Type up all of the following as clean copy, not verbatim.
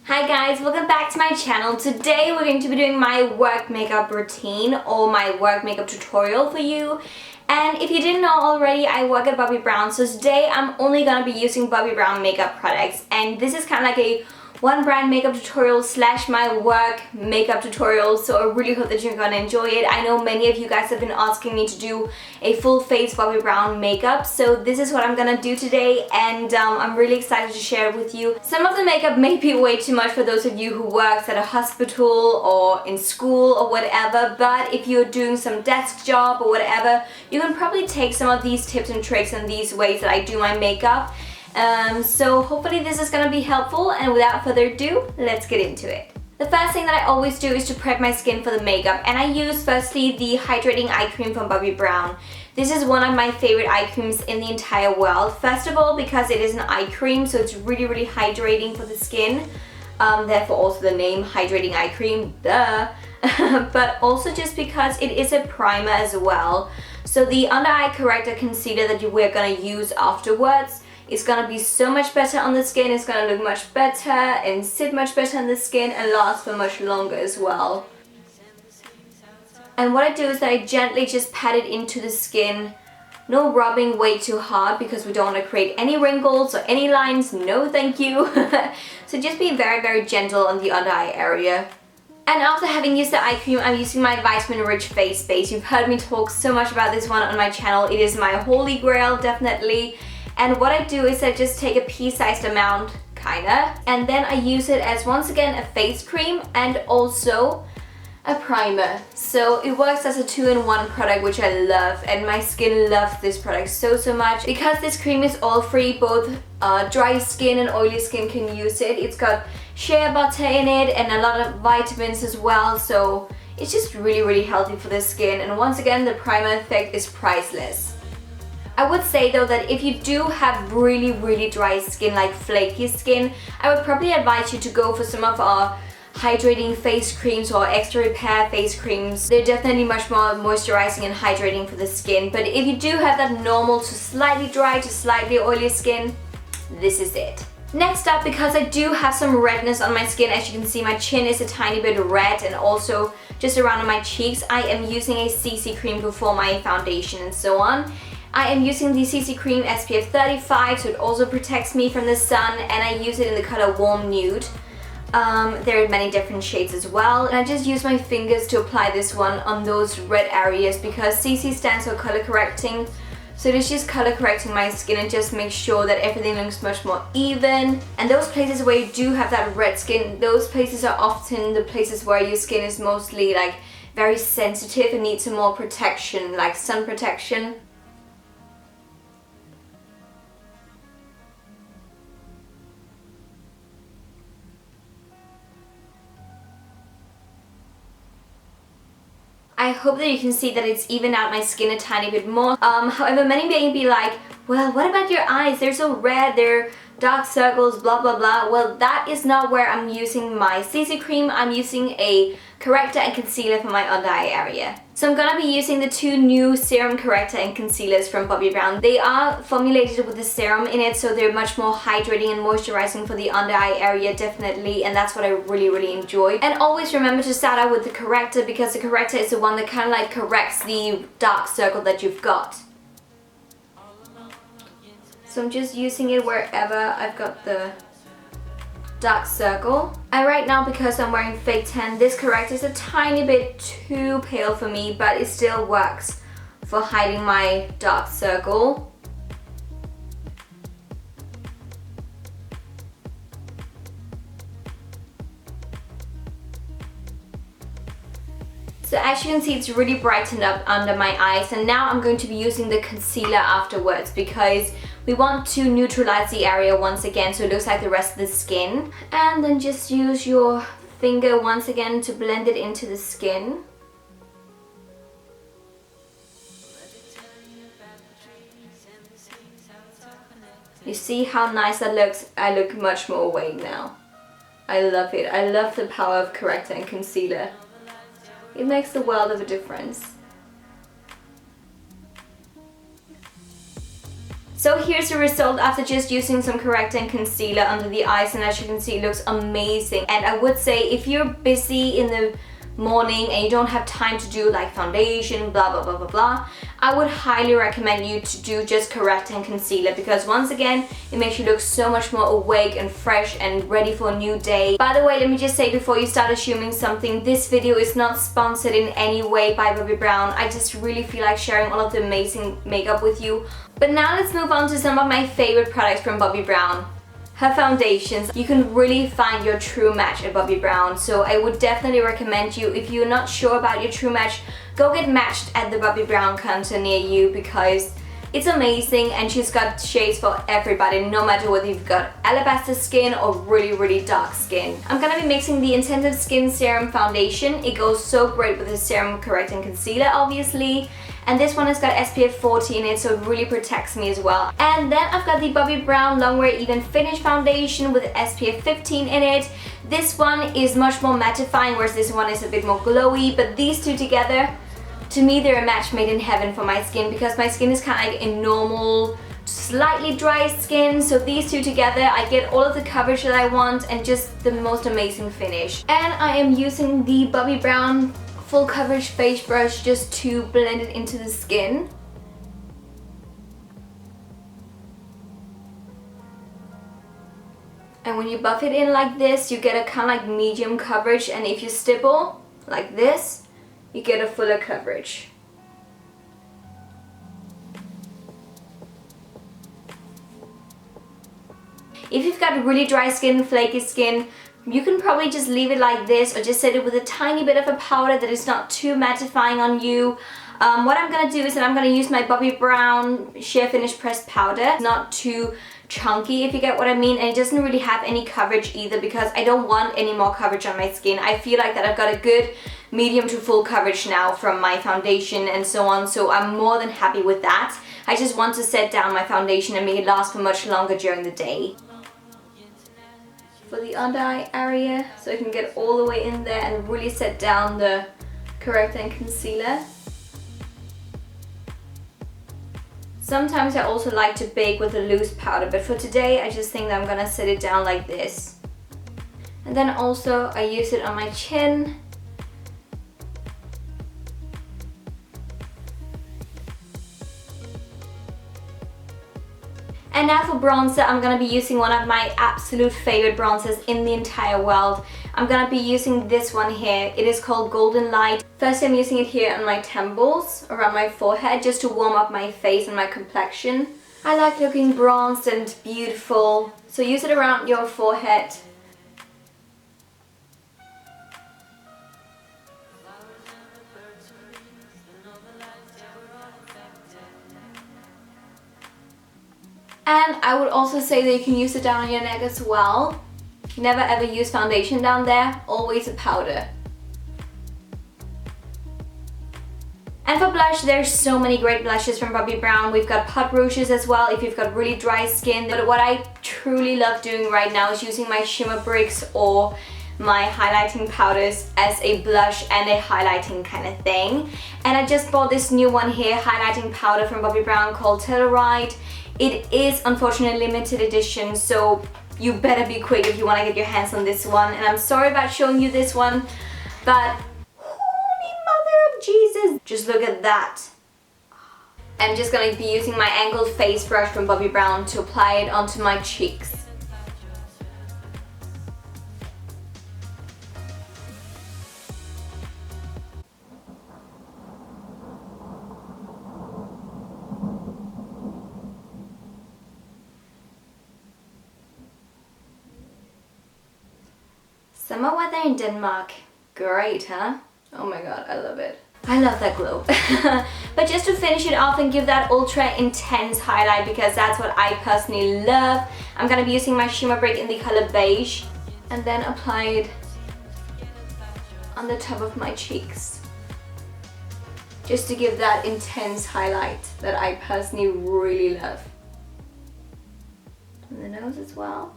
Hi guys, welcome back to my channel. Today we're going to be doing my work makeup routine or my work makeup tutorial for you. And if you didn't know already, I work at Bobbi Brown, so today I'm only going to be using Bobbi Brown makeup products. And this is kind of like a one brand makeup tutorial slash my work makeup tutorial, so I really hope that you're gonna enjoy it. I know many of you guys have been asking me to do a full face Bobbi Brown makeup, so this is what I'm gonna do today, and I'm really excited to share it with you. Some of the makeup may be way too much for those of you who works at a hospital or in school or whatever, but if you're doing some desk job or whatever, you can probably take some of these tips and tricks and these ways that I do my makeup. So hopefully this is gonna be helpful, and without further ado, let's get into it. The first thing that I always do is to prep my skin for the makeup, and I use firstly the hydrating eye cream from Bobbi Brown. This is one of my favorite eye creams in the entire world. First of all, because it is an eye cream, so it's really hydrating for the skin. Therefore also the name hydrating eye cream, duh. But also just because it is a primer as well. So the under eye corrector concealer that we're gonna use afterwards, it's gonna be so much better on the skin, it's gonna look much better and sit much better on the skin and last for much longer as well. And what I do is that I gently just pat it into the skin, no rubbing way too hard because we don't want to create any wrinkles or any lines, no thank you. So just be very gentle on the under eye area. And after having used the eye cream, I'm using my vitamin rich face base. You've heard me talk so much about this one on my channel, it is my holy grail definitely. And what I do is I just take a pea-sized amount, kinda, and then I use it as, once again, a face cream and also a primer. So it works as a 2-in-1 product, which I love, and my skin loves this product so much. Because this cream is oil-free, both dry skin and oily skin can use it. It's got shea butter in it and a lot of vitamins as well, so it's just really healthy for the skin. And once again, the primer effect is priceless. I would say though that if you do have really dry skin, like flaky skin, I would probably advise you to go for some of our hydrating face creams or extra repair face creams. They're definitely much more moisturizing and hydrating for the skin. But if you do have that normal to slightly dry to slightly oily skin, this is it. Next up, because I do have some redness on my skin, as you can see my chin is a tiny bit red and also just around my cheeks, I am using a CC cream before my foundation and so on. I am using the CC cream SPF 35, so it also protects me from the sun, and I use it in the color Warm Nude. There are many different shades as well, and I just use my fingers to apply this one on those red areas because CC stands for color correcting. So it is just color correcting my skin and just make sure that everything looks much more even. And those places where you do have that red skin, those places are often the places where your skin is mostly like very sensitive and needs some more protection, like sun protection. I hope that you can see that it's evened out my skin a tiny bit more. However, many may be like, well, what about your eyes? They're so red, they're dark circles, blah blah. Well, that is not where I'm using my CC cream. I'm using a corrector and concealer for my under eye area. So I'm gonna be using the two new serum corrector and concealers from Bobbi Brown. They are formulated with the serum in it, so they're much more hydrating and moisturizing for the under eye area, definitely, and that's what I really enjoy. And always remember to start out with the corrector, because the corrector is the one that kind of like corrects the dark circle that you've got. So I'm just using it wherever I've got the dark circle. And right now, because I'm wearing fake tan, this corrector is a tiny bit too pale for me, but it still works for hiding my dark circle. So as you can see, it's really brightened up under my eyes, and now I'm going to be using the concealer afterwards because we want to neutralize the area once again so it looks like the rest of the skin. And then just use your finger once again to blend it into the skin. You see how nice that looks? I look much more awake now. I love it. I love the power of corrector and concealer. It makes the world of a difference. So here's the result after just using some corrector and concealer under the eyes, and as you can see, it looks amazing. And I would say if you're busy in the morning and you don't have time to do like foundation, blah blah blah blah blah, I would highly recommend you to do just corrector and concealer, because once again it makes you look so much more awake and fresh and ready for a new day. By the way, let me just say before you start assuming something, this video is not sponsored in any way by Bobbi Brown. I just really feel like sharing all of the amazing makeup with you. But now let's move on to some of my favorite products from Bobbi Brown. Her foundations. You can really find your true match at Bobbi Brown, so I would definitely recommend you, if you're not sure about your true match, go get matched at the Bobbi Brown counter near you, because it's amazing and she's got shades for everybody, no matter whether you've got alabaster skin or really dark skin. I'm gonna be mixing the Intensive Skin Serum Foundation. It goes so great with the Serum Correct and Concealer, obviously. And this one has got SPF 40 in it, so it really protects me as well. And then I've got the Bobbi Brown Longwear Even Finish Foundation with SPF 15 in it. This one is much more mattifying, whereas this one is a bit more glowy. But these two together, to me, they're a match made in heaven for my skin, because my skin is kind of like a normal, slightly dry skin. So these two together, I get all of the coverage that I want and just the most amazing finish. And I am using the Bobbi Brown Full Coverage Face Brush just to blend it into the skin. And when you buff it in like this, you get a kind of like medium coverage, and if you stipple like this, you get a fuller coverage. If you've got really dry skin, flaky skin, you can probably just leave it like this, or just set it with a tiny bit of a powder that is not too mattifying on you. What I'm gonna do is that I'm gonna use my Bobbi Brown Sheer Finish Pressed Powder. It's not too chunky, if you get what I mean, and it doesn't really have any coverage either, because I don't want any more coverage on my skin. I feel like that I've got a good medium to full coverage now from my foundation and so on, so I'm more than happy with that. I just want to set down my foundation and make it last for much longer during the day. For the under eye area, so I can get all the way in there and really set down the corrector and concealer. Sometimes I also like to bake with a loose powder, but for today I just think that I'm gonna set it down like this. And then also I use it on my chin. And now for bronzer, I'm going to be using one of my absolute favorite bronzers in the entire world. I'm going to be using this one here. It is called Golden Light. First I'm using it here on my temples, around my forehead, just to warm up my face and my complexion. I like looking bronzed and beautiful, so use it around your forehead. And I would also say that you can use it down on your neck as well. Never ever use foundation down there, always a powder. And for blush, there's so many great blushes from Bobbi Brown. We've got pot rouges as well if you've got really dry skin. But what I truly love doing right now is using my shimmer bricks or my highlighting powders as a blush and a highlighting kind of thing. And I just bought this new one here, highlighting powder from Bobbi Brown called Telluride. It is unfortunately limited edition, so you better be quick if you want to get your hands on this one. And I'm sorry about showing you this one, but holy mother of Jesus, just look at that. I'm just going to be using my angled face brush from Bobbi Brown to apply it onto my cheeks. Summer weather in Denmark. Great, huh? Oh my god, I love it. I love that glow. But just to finish it off and give that ultra intense highlight, because that's what I personally love, I'm gonna be using my shimmer brick in the color beige and then apply it on the top of my cheeks. Just to give that intense highlight that I personally really love. And the nose as well.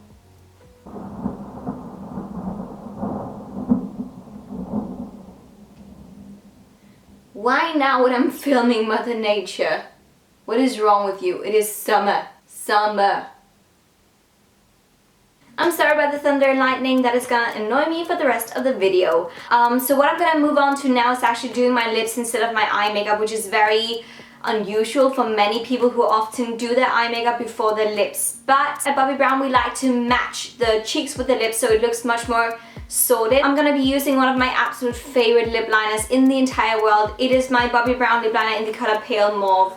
Why now when I'm filming Mother Nature? What is wrong with you? It is summer. summer. I'm sorry about the thunder and lightning, that is gonna annoy me for the rest of the video. So what I'm gonna move on to now is actually doing my lips instead of my eye makeup, which is very unusual for many people who often do their eye makeup before their lips. But at Bobbi Brown we like to match the cheeks with the lips so it looks much more sorted. I'm gonna be using one of my absolute favorite lip liners in the entire world. It is my Bobbi Brown lip liner in the color Pale Mauve.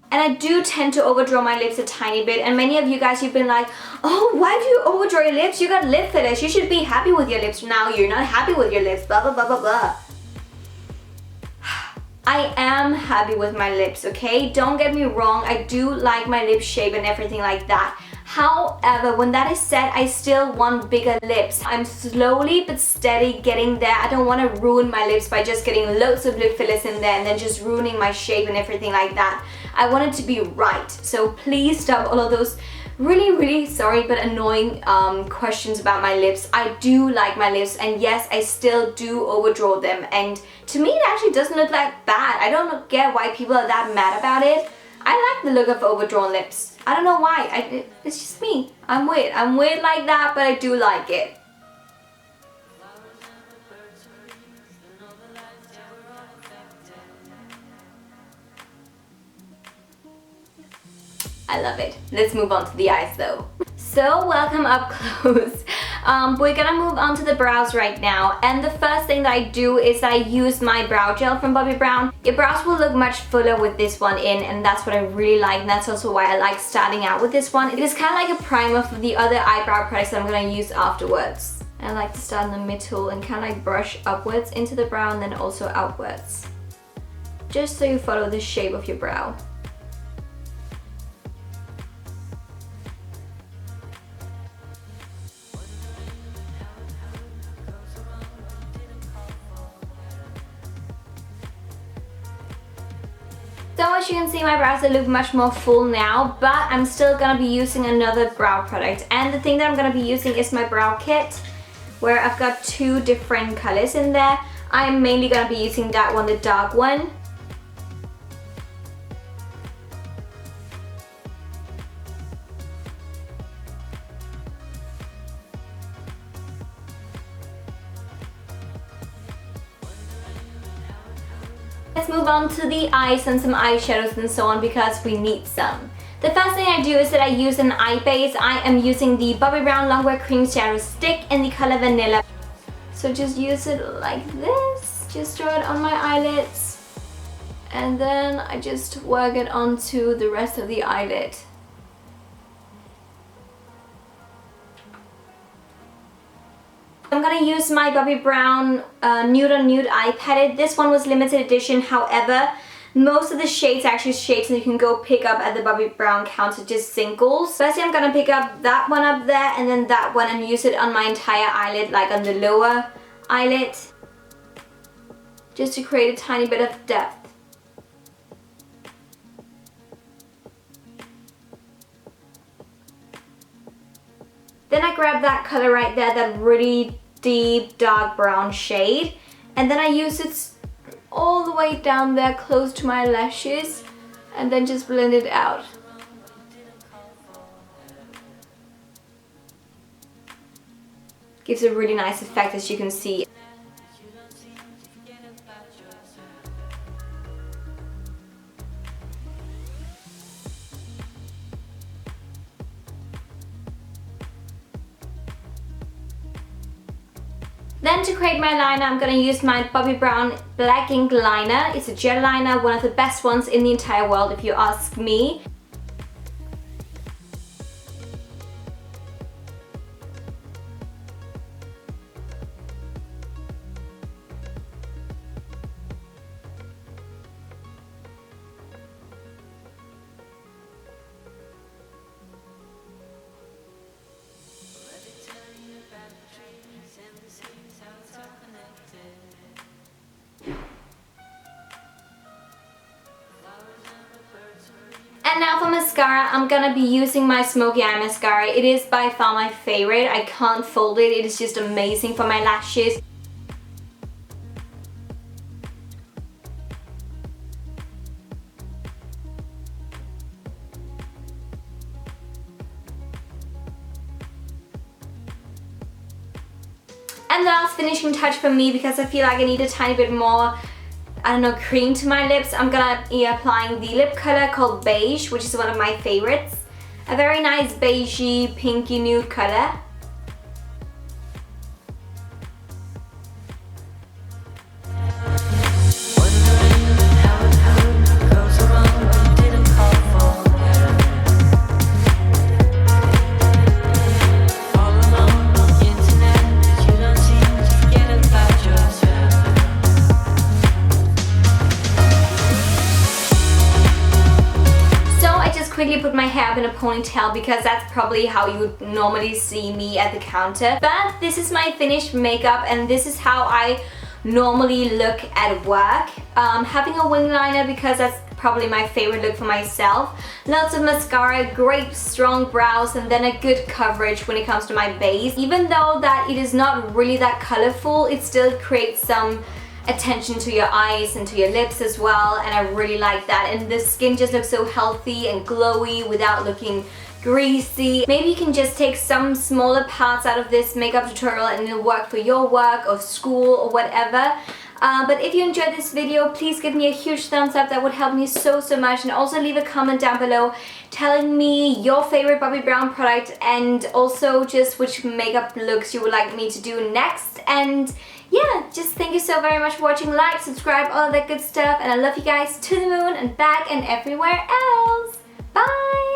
And I do tend to overdraw my lips a tiny bit, and many of you guys, you've been like, oh, why do you overdraw your lips? You got lip fillers, you should be happy with your lips. Now you're not happy with your lips, blah blah blah blah blah. I am happy with my lips, okay? Don't get me wrong, I do like my lip shape and everything like that. However, when that is said, I still want bigger lips. I'm slowly but steady getting there. I don't want to ruin my lips by just getting loads of lip fillers in there and then just ruining my shape and everything like that. I want it to be right. So please stop all of those really sorry but annoying questions about my lips. I do like my lips, and yes, I still do overdraw them, and to me it actually doesn't look that bad. I don't get why people are that mad about it. I like the look of overdrawn lips. I don't know why, it's just me. I'm weird like that, but I do like it. I love it. Let's move on to the eyes though. So welcome up close. We're gonna move on to the brows right now, and the first thing that I do is that I use my brow gel from Bobbi Brown. Your brows will look much fuller with this one in, and that's what I really like, and that's also why I like starting out with this one. It is kind of like a primer for the other eyebrow products that I'm gonna use afterwards. I like to start in the middle and kind of like brush upwards into the brow and then also outwards, just so you follow the shape of your brow. So as you can see, my brows look much more full now, but I'm still gonna be using another brow product. And the thing that I'm gonna be using is my brow kit, where I've got two different colors in there. I'm mainly gonna be using that one, the dark one. Let's move on to the eyes and some eyeshadows and so on, because we need some. The first thing I do is that I use an eye base. I am using the Bobbi Brown Longwear Cream Shadow Stick in the color Vanilla. So just use it like this. Just draw it on my eyelids. And then I just work it onto the rest of the eyelid. I'm gonna use my Bobbi Brown Nude on Nude eye palette. This one was limited edition, however, most of the shades are actually shades that you can go pick up at the Bobbi Brown counter, just singles. Firstly, I'm gonna pick up that one up there and then that one and use it on my entire eyelid, like on the lower eyelid, just to create a tiny bit of depth. Then I grab that color right there, that really deep dark brown shade, and then I use it all the way down there close to my lashes and then just blend it out. Gives a really nice effect, as you can see. Then to create my liner, I'm going to use my Bobbi Brown Black Ink Liner. It's a gel liner, one of the best ones in the entire world if you ask me. And now for mascara, I'm gonna be using my Smoky Eye Mascara. It is by far my favorite. I can't fold it. It is just amazing for my lashes. And last finishing touch for me, because I feel like I need a tiny bit more, I don't know, cream to my lips. I'm gonna be applying the lip color called Beige, which is one of my favorites. A very nice beigey, pinky nude color. Quickly put my hair up in a ponytail because that's probably how you would normally see me at the counter. But this is my finished makeup and this is how I normally look at work. Having a wing liner because that's probably my favorite look for myself. Lots of mascara, great strong brows, and then a good coverage when it comes to my base. Even though that it is not really that colorful, it still creates some attention to your eyes and to your lips as well, and I really like that. And the skin just looks so healthy and glowy without looking greasy. Maybe you can just take some smaller parts out of this makeup tutorial and it'll work for your work or school or whatever. But if you enjoyed this video, please give me a huge thumbs up. That would help me so much. And also leave a comment down below telling me your favorite Bobbi Brown product and also just which makeup looks you would like me to do next. And yeah, just thank you so very much for watching. Like, subscribe, all that good stuff. And I love you guys to the moon and back and everywhere else. Bye!